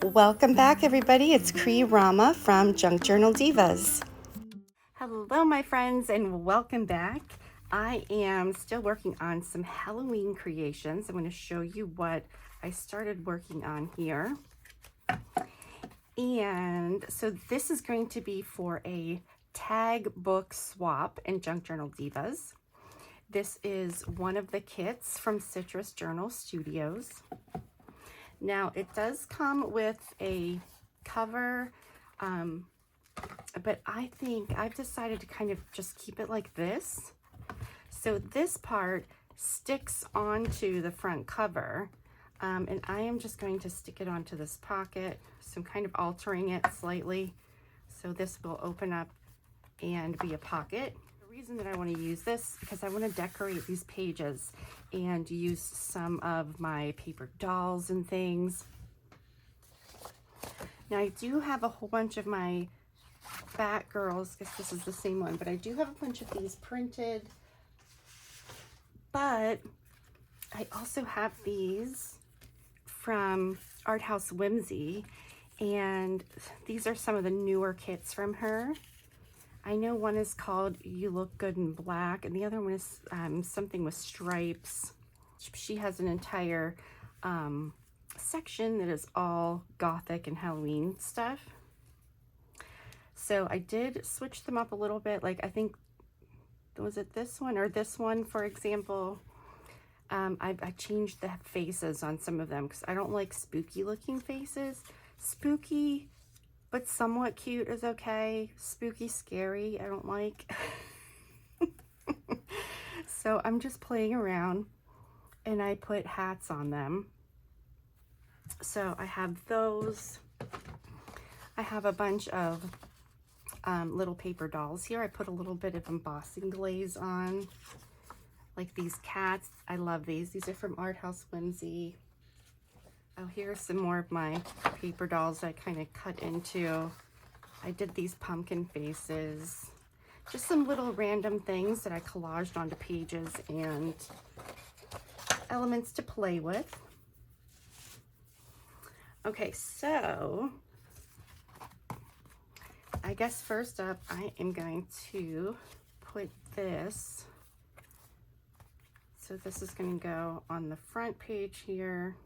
Welcome back, everybody. It's Rama from Junk Journal Divas. Hello, my friends, and welcome back. I am still working on some Halloween creations. I'm going to show you what I started working on here. And so this is going to be for a tag book swap in Junk Journal Divas. This is one of the kits from Citrus Journal Studios. Now, it does come with a cover, but I think I've decided to kind of just keep it like this. So this part sticks onto the front cover, and I am just going to stick it onto this pocket. So I'm kind of altering it slightly. So this will open up and be a pocket. The reason that I want to use this because I want to decorate these pages and use some of my paper dolls and things. Now I do have a whole bunch of my Batgirls, I guess this is the same one, but I do have a bunch of these printed, but I also have these from Art House Whimsy, and these are some of the newer kits from her. I know one is called You Look Good in Black, and the other one is something with stripes. She has an entire section that is all gothic and Halloween stuff. So I did switch them up a little bit. Like I think, was it this one or this one, for example? I changed the faces on some of them because I don't like spooky looking faces. Spooky but somewhat cute is okay. Spooky, scary, I don't like. So I'm just playing around, and I put hats on them. So I have those. I have a bunch of little paper dolls here. I put a little bit of embossing glaze on, like these cats. I love these. These are from Art House Whimsy. Oh, here's some more of my paper dolls I kind of cut into. I did these pumpkin faces. Just some little random things that I collaged onto pages and elements to play with. Okay, so I guess first up, I am going to put this. So this is going to go on the front page here.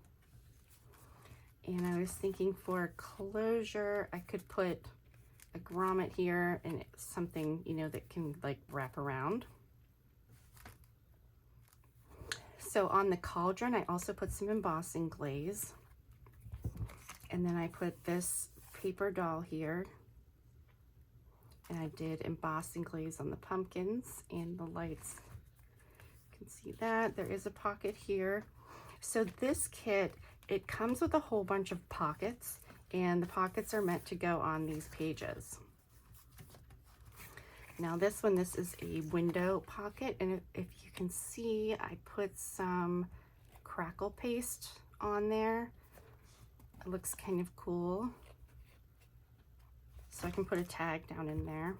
And I was thinking for closure, I could put a grommet here and something, you know, that can like wrap around. So on the cauldron, I also put some embossing glaze. And then I put this paper doll here. And I did embossing glaze on the pumpkins and the lights. You can see that. There is a pocket here. So this kit, it comes with a whole bunch of pockets, and the pockets are meant to go on these pages. Now this one, this is a window pocket, and if you can see, I put some crackle paste on there. It looks kind of cool. So I can put a tag down in there.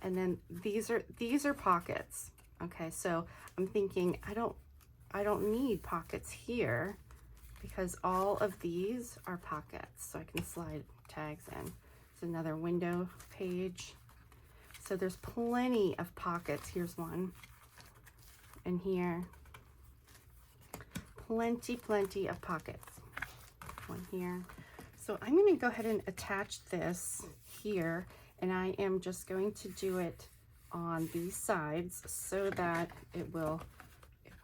And then these are pockets. Okay, so I'm thinking I don't need pockets here because all of these are pockets. So I can slide tags in. It's another window page. So there's plenty of pockets. Here's one. And here. Plenty of pockets. One here. So I'm going to go ahead and attach this here, and I am just going to do it on these sides so that it will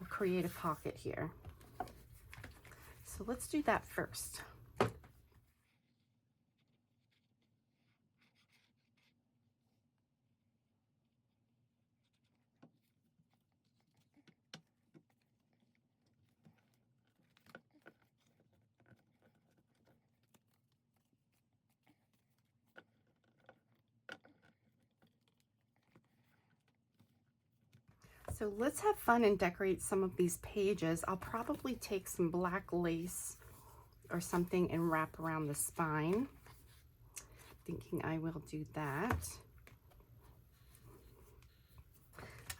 create a pocket here. So let's do that first. So let's have fun and decorate some of these pages. I'll probably take some black lace or something and wrap around the spine. Thinking I will do that.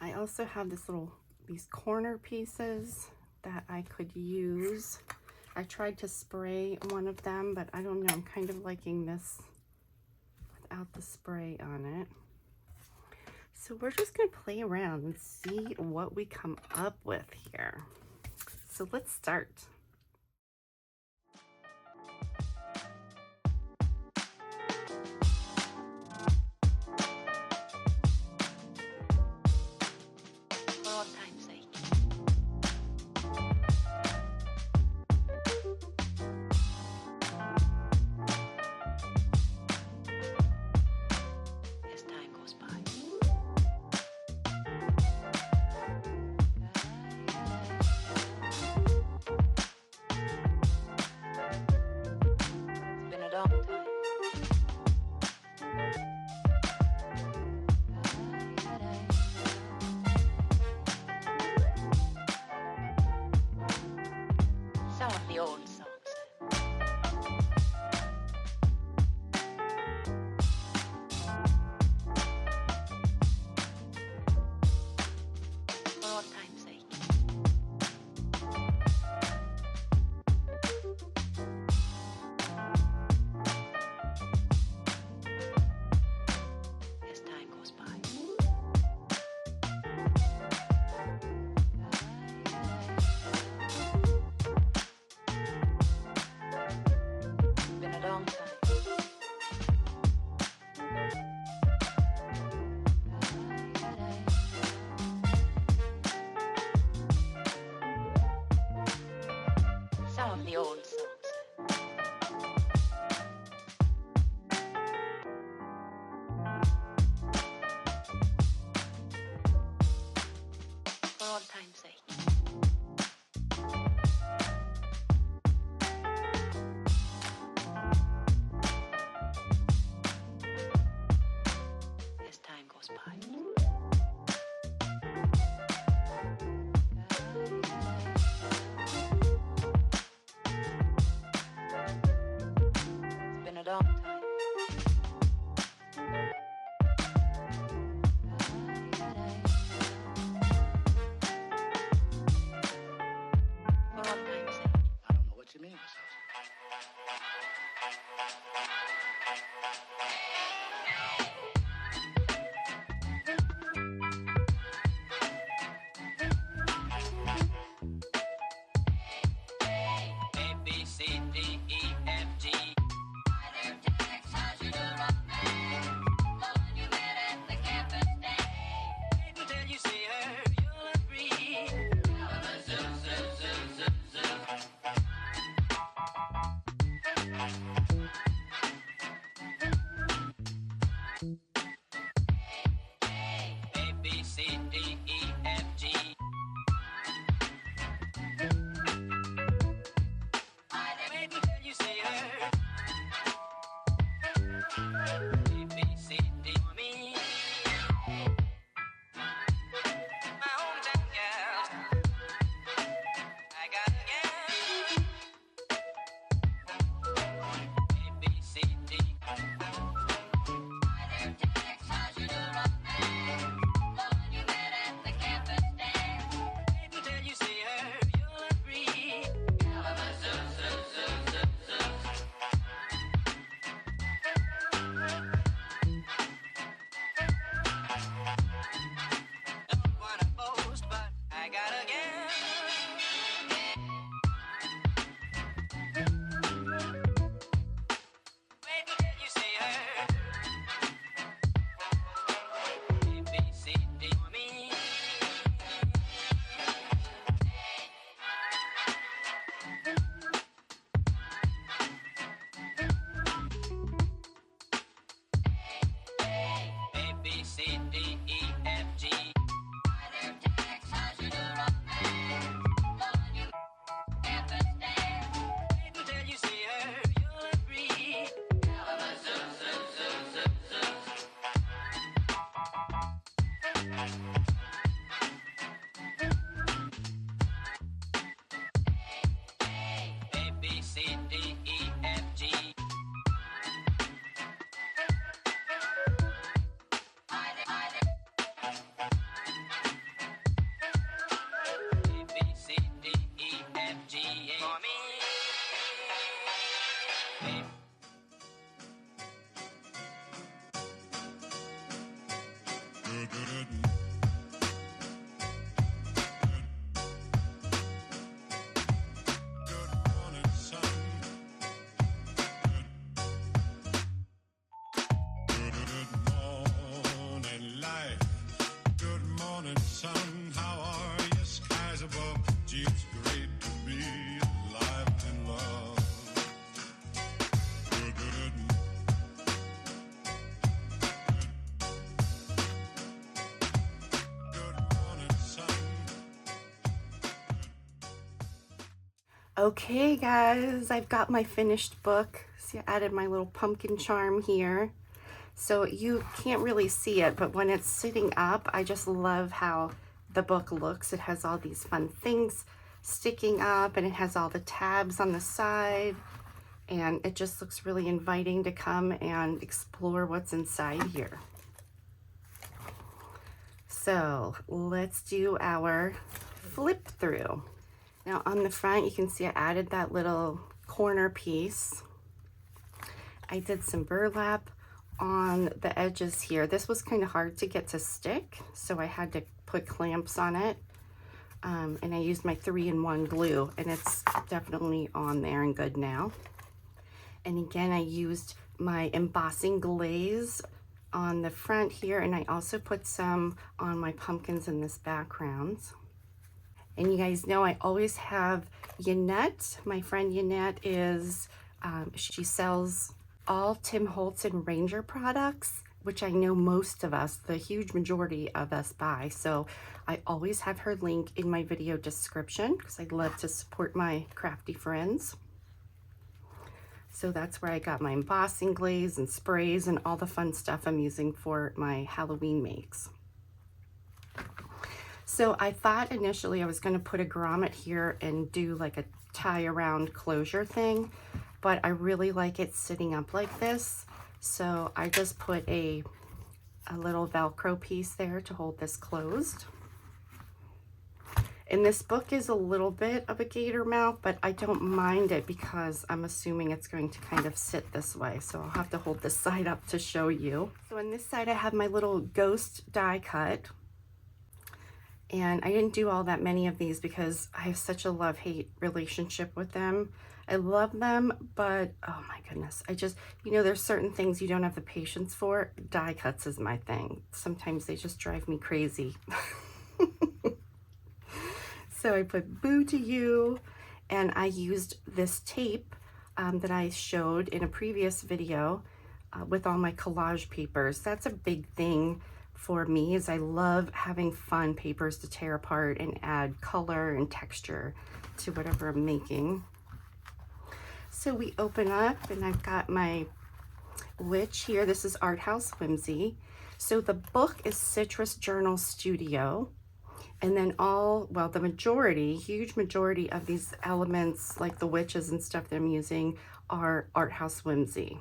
I also have these corner pieces that I could use I tried to spray one of them, but I don't know, I'm kind of liking this without the spray on it. So we're just gonna play around and see what we come up with here. So let's start. Okay guys, I've got my finished book. See, I added my little pumpkin charm here. So you can't really see it, but when it's sitting up, I just love how the book looks. It has all these fun things sticking up, and it has all the tabs on the side, and it just looks really inviting to come and explore what's inside here. So let's do our flip through. Now on the front, you can see I added that little corner piece. I did some burlap on the edges here. This was kind of hard to get to stick, so I had to put clamps on it. And I used my 3-in-1 glue, and it's definitely on there and good now. And again, I used my embossing glaze on the front here, and I also put some on my pumpkins in this background. And you guys know I always have YANETTE. My friend YANETTE is, she sells all Tim Holtz Ranger products, which I know most of us, the huge majority of us buy. So I always have her link in my video description because I love to support my crafty friends. So that's where I got my embossing glaze and sprays and all the fun stuff I'm using for my Halloween makes. So I thought initially I was going to put a grommet here and do like a tie around closure thing, but I really like it sitting up like this. So I just put a little Velcro piece there to hold this closed. And this book is a little bit of a gator mouth, but I don't mind it because I'm assuming it's going to kind of sit this way. So I'll have to hold this side up to show you. So on this side, I have my little ghost die cut. And I didn't do all that many of these because I have such a love-hate relationship with them. I love them, but oh my goodness, I just, you know, there's certain things you don't have the patience for. Die cuts is my thing. Sometimes they just drive me crazy. So I put boo to you, and I used this tape that I showed in a previous video with all my collage papers. That's a big thing for me, is I love having fun papers to tear apart and add color and texture to whatever I'm making. So we open up, and I've got my witch here. This is Art House Whimsy. So the book is Citrus Journal Studio. And then the majority, huge majority of these elements, like the witches and stuff that I'm using, are Art House Whimsy.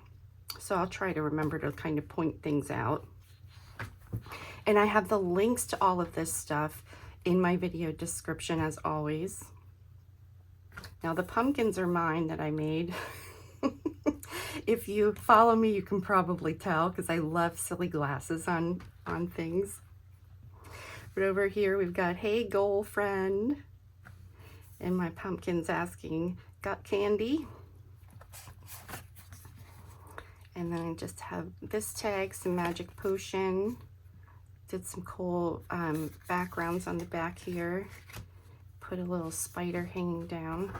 So I'll try to remember to kind of point things out. And I have the links to all of this stuff in my video description, as always. Now the pumpkins are mine that I made. If you follow me, you can probably tell because I love silly glasses on things. But over here we've got, hey goal friend, and my pumpkin's asking, got candy? And then I just have this tag, some magic potion. Did some cool backgrounds on the back here. Put a little spider hanging down.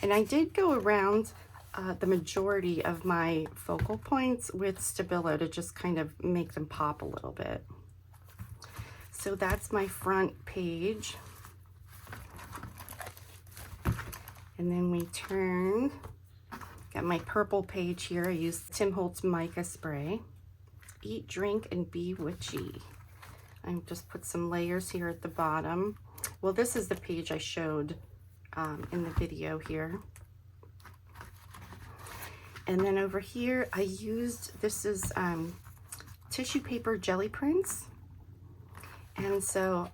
And I did go around the majority of my focal points with Stabilo to just kind of make them pop a little bit. So that's my front page. And then we turn, got my purple page here. I used Tim Holtz mica spray. Eat, drink, and be witchy. I just put some layers here at the bottom. Well, this is the page I showed in the video here. And then over here, I used, this is tissue paper jelly prints. And so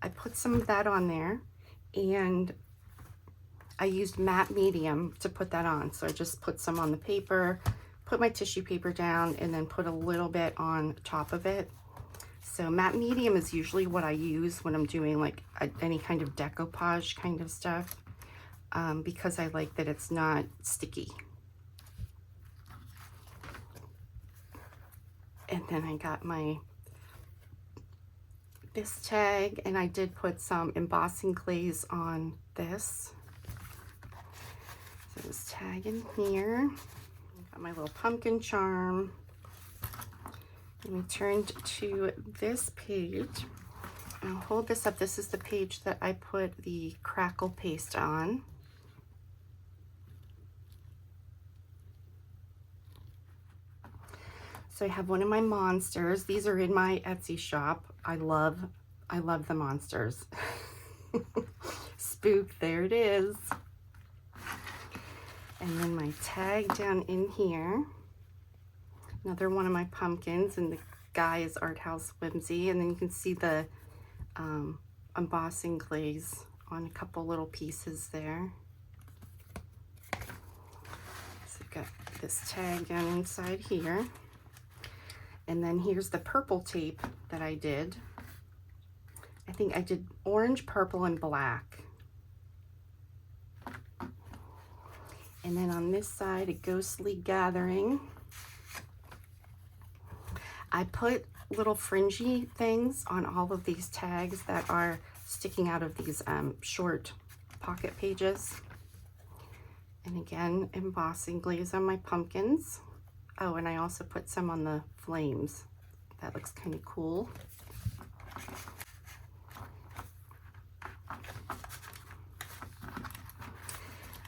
I put some of that on there, and I used matte medium to put that on. So I just put some on the paper, put my tissue paper down, and then put a little bit on top of it. So matte medium is usually what I use when I'm doing like any kind of decoupage kind of stuff, because I like that it's not sticky. And then I got this tag, and I did put some embossing glaze on this. So this tag in here. Got my little pumpkin charm. And we turned to this page. I'll hold this up. This is the page that I put the crackle paste on. So I have one of my monsters. These are in my Etsy shop. I love the monsters. Spook, there it is. And then my tag down in here. Another one of my pumpkins, and the guy is Art House Whimsy. And then you can see the embossing glaze on a couple little pieces there. So I've got this tag down inside here. And then here's the purple tape that I did. I think I did orange, purple, and black. And then on this side, a ghostly gathering. I put little fringy things on all of these tags that are sticking out of these short pocket pages. And again, embossing glaze on my pumpkins. Oh, and I also put some on the flames. That looks kind of cool.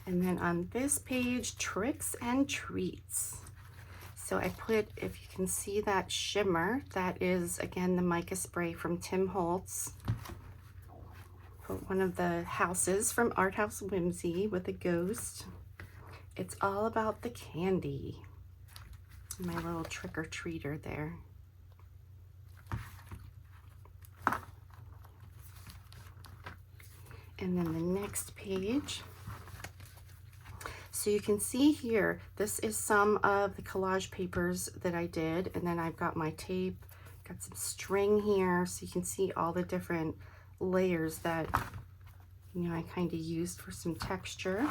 And then on this page, tricks and treats. So I put, if you can see that shimmer, that is again the mica spray from Tim Holtz. Put one of the houses from Art House Whimsy with a ghost. It's all about the candy. My little trick-or-treater there. And then the next page. So you can see here, this is some of the collage papers that I did. And then I've got my tape, got some string here. So you can see all the different layers that, you know, I kind of used for some texture.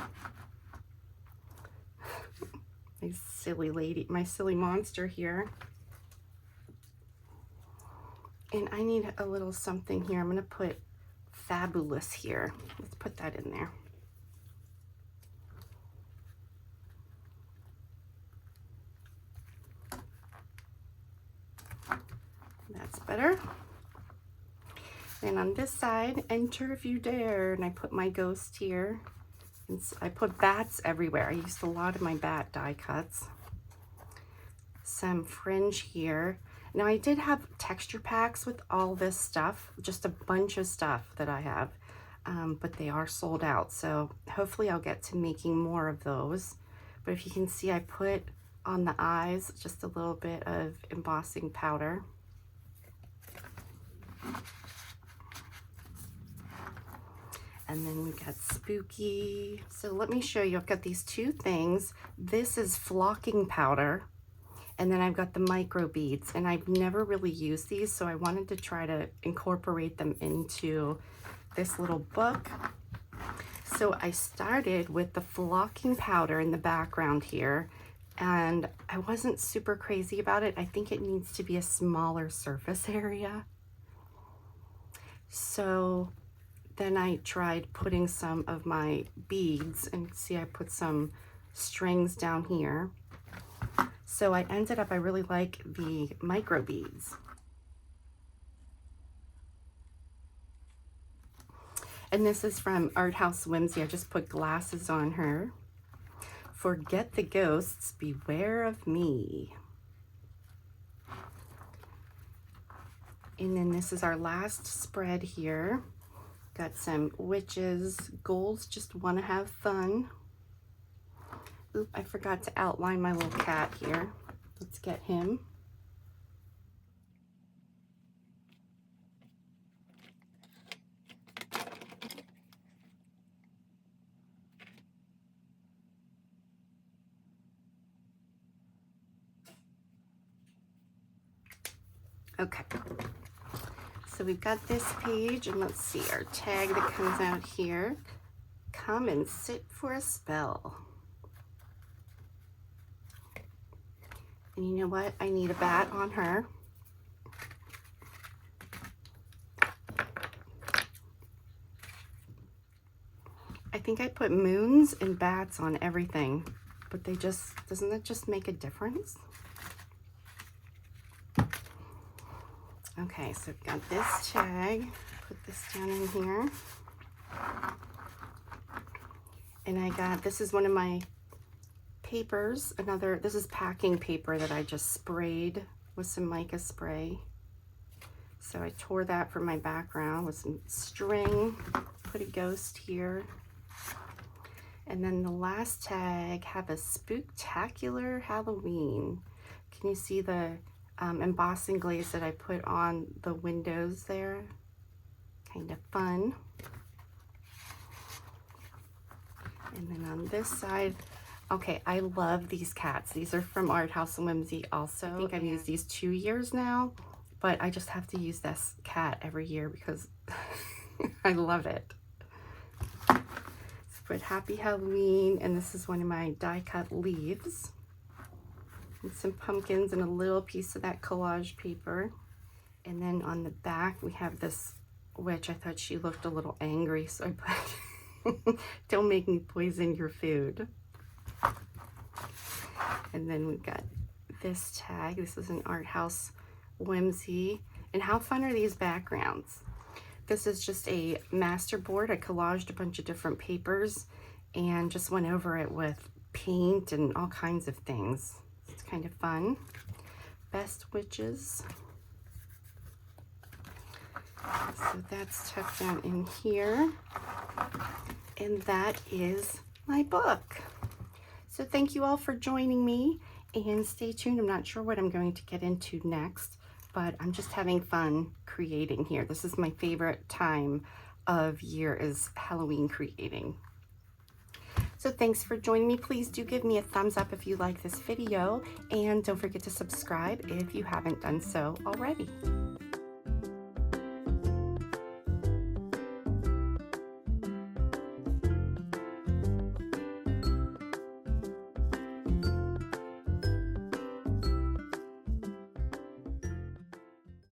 My silly lady, my silly monster here. And I need a little something here. I'm going to put fabulous here. Let's put that in there. That's better. And on this side, enter if you dare. And I put my ghost here. And I put bats everywhere. I used a lot of my bat die cuts. Some fringe here. Now I did have texture packs with all this stuff, just a bunch of stuff that I have, but they are sold out. So hopefully I'll get to making more of those. But if you can see, I put on the eyes just a little bit of embossing powder. And then we got spooky. So let me show you, I've got these two things. This is flocking powder. And then I've got the micro beads, and I've never really used these, so I wanted to try to incorporate them into this little book. So I started with the flocking powder in the background here, and I wasn't super crazy about it. I think it needs to be a smaller surface area. So then I tried putting some of my beads, and see I put some strings down here. So I ended up, I really like the micro beads. And this is from Art House Whimsy. I just put glasses on her. Forget the ghosts, beware of me. And then this is our last spread here. Got some witches. Ghouls just want to have fun. Oop, I forgot to outline my little cat here. Let's get him. Okay, so we've got this page, and let's see our tag that comes out here. Come and sit for a spell. And you know what? I need a bat on her. I think I put moons and bats on everything, but they just, doesn't that just make a difference? Okay, so I've got this tag, put this down in here. And I got, this is one of my papers, this is packing paper that I just sprayed with some mica spray. So I tore that for my background with some string, put a ghost here. And then the last tag, have a spooktacular Halloween. Can you see the embossing glaze that I put on the windows there? Kind of fun. And then on this side, okay, I love these cats. These are from Art House and Whimsy also. I think I've used these 2 years now, but I just have to use this cat every year because I love it. But Happy Halloween, and this is one of my die cut leaves. And some pumpkins and a little piece of that collage paper. And then on the back we have this witch. I thought she looked a little angry, so I put, don't make me poison your food. And then we've got this tag. This is an Art House Whimsy. And how fun are these backgrounds? This is just a master board. I collaged a bunch of different papers and just went over it with paint and all kinds of things. It's kind of fun. Best Witches. So that's tucked down in here. And that is my book. So thank you all for joining me, and stay tuned. I'm not sure what I'm going to get into next, but I'm just having fun creating here. This is my favorite time of year, is Halloween creating. So thanks for joining me. Please do give me a thumbs up if you like this video, and don't forget to subscribe if you haven't done so already.